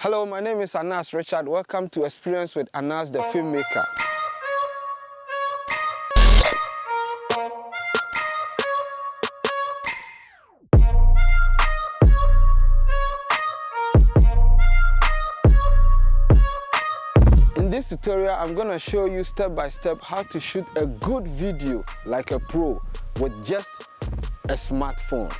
Hello, my name is Anas Richard. Welcome to Experience with Anas the Filmmaker. In this tutorial, I'm going to show you step by step how to shoot a good video like a pro with just a smartphone.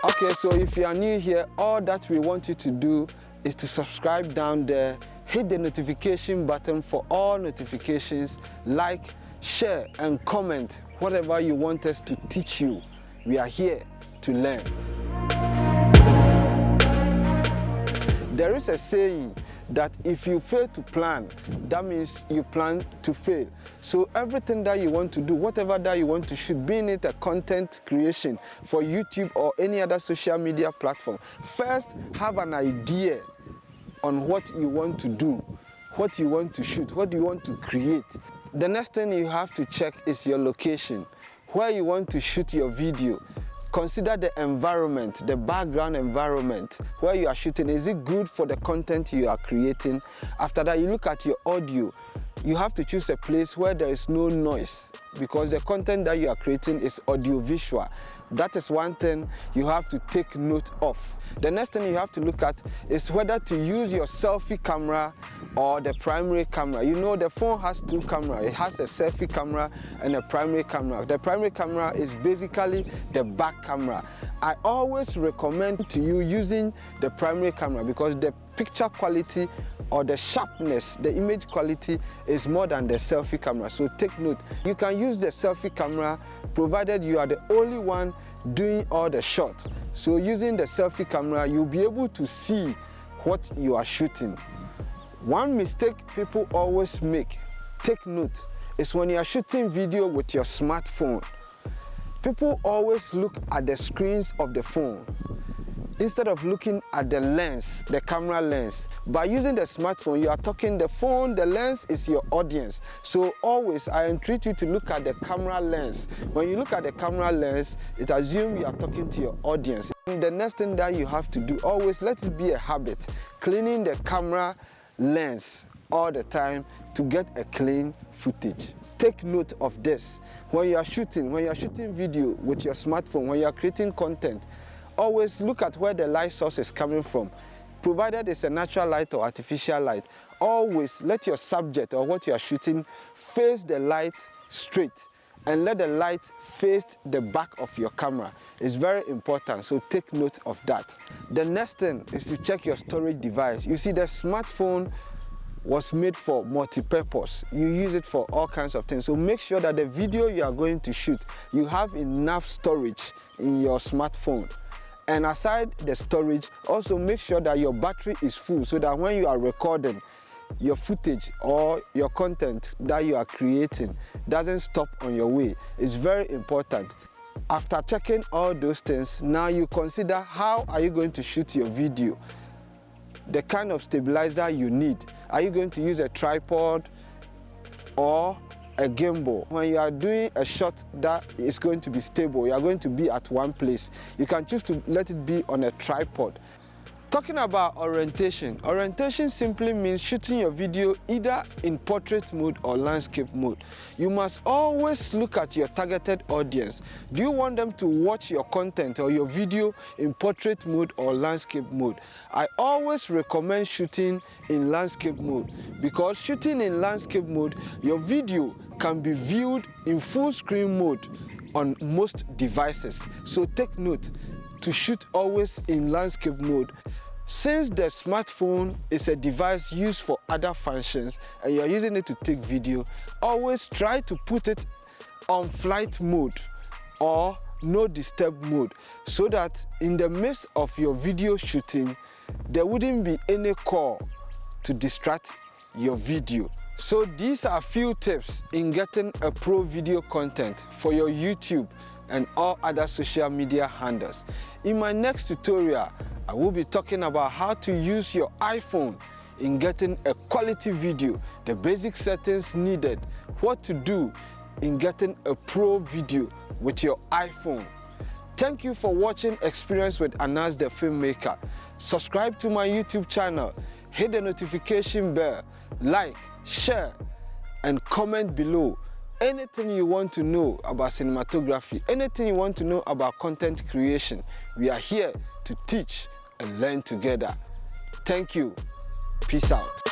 Okay, so if you are new here, all that we want you to do is to subscribe down there, hit the notification button for all notifications, like, share and comment whatever you want us to teach you. We are here to learn. There is a saying that if you fail to plan, that means you plan to fail. So everything that you want to do, whatever that you want to shoot, being it a content creation for YouTube or any other social media platform, first have an idea on what you want to do, what you want to shoot, what you want to create. The next thing you have to check is your location, where you want to shoot your video. Consider the environment, the background environment where you are shooting. Is it good for the content you are creating? After that, you look at your audio. You have to choose a place where there is no noise, because the content that you are creating is audiovisual. That is one thing you have to take note of. The next thing you have to look at is whether to use your selfie camera or the primary camera. You know, the phone has two cameras. It has a selfie camera and a primary camera. The primary camera is basically the back camera. I always recommend to you using the primary camera because the picture quality or the sharpness, the image quality is more than the selfie camera. So take note. You can use the selfie camera provided you are the only one doing all the shots. So using the selfie camera, you'll be able to see what you are shooting. One mistake people always make, take note, is when you are shooting video with your smartphone. People always look at the screens of the phone instead of looking at the lens, the camera lens. By using the smartphone, you are talking the phone, the lens is your audience. So always, I entreat you to look at the camera lens. When you look at the camera lens, it assumes you are talking to your audience. And the next thing that you have to do, always let it be a habit, cleaning the camera lens all the time to get a clean footage. Take note of this. When you are shooting video with your smartphone, when you are creating content, always look at where the light source is coming from. Provided it's a natural light or artificial light, always let your subject or what you are shooting face the light straight and let the light face the back of your camera. It's very important, so take note of that. The next thing is to check your storage device. You see, the smartphone was made for multi-purpose. You use it for all kinds of things. So make sure that the video you are going to shoot, you have enough storage in your smartphone. And aside the storage, also make sure that your battery is full so that when you are recording, your footage or your content that you are creating doesn't stop on your way. It's very important. After checking all those things, now you consider how are you going to shoot your video, the kind of stabilizer you need. Are you going to use a tripod or a gimbal? When you are doing a shot that is going to be stable, you are going to be at one place, you can choose to let it be on a tripod. Talking about orientation, orientation simply means shooting your video either in portrait mode or landscape mode. You must always look at your targeted audience. Do you want them to watch your content or your video in portrait mode or landscape mode? I always recommend shooting in landscape mode because shooting in landscape mode, your video can be viewed in full screen mode on most devices. So take note to shoot always in landscape mode. Since the smartphone is a device used for other functions and you're using it to take video, always try to put it on flight mode or no disturb mode so that in the midst of your video shooting, there wouldn't be any call to distract your video. So these are a few tips in getting a pro video content for your YouTube and all other social media handles. In my next tutorial, I will be talking about how to use your iPhone in getting a quality video, the basic settings needed, what to do in getting a pro video with your iPhone. Thank you for watching Experience with Anas the Filmmaker. Subscribe to my YouTube channel, hit the notification bell, like, share, and comment below. Anything you want to know about cinematography, anything you want to know about content creation, we are here to teach and learn together. Thank you. Peace out.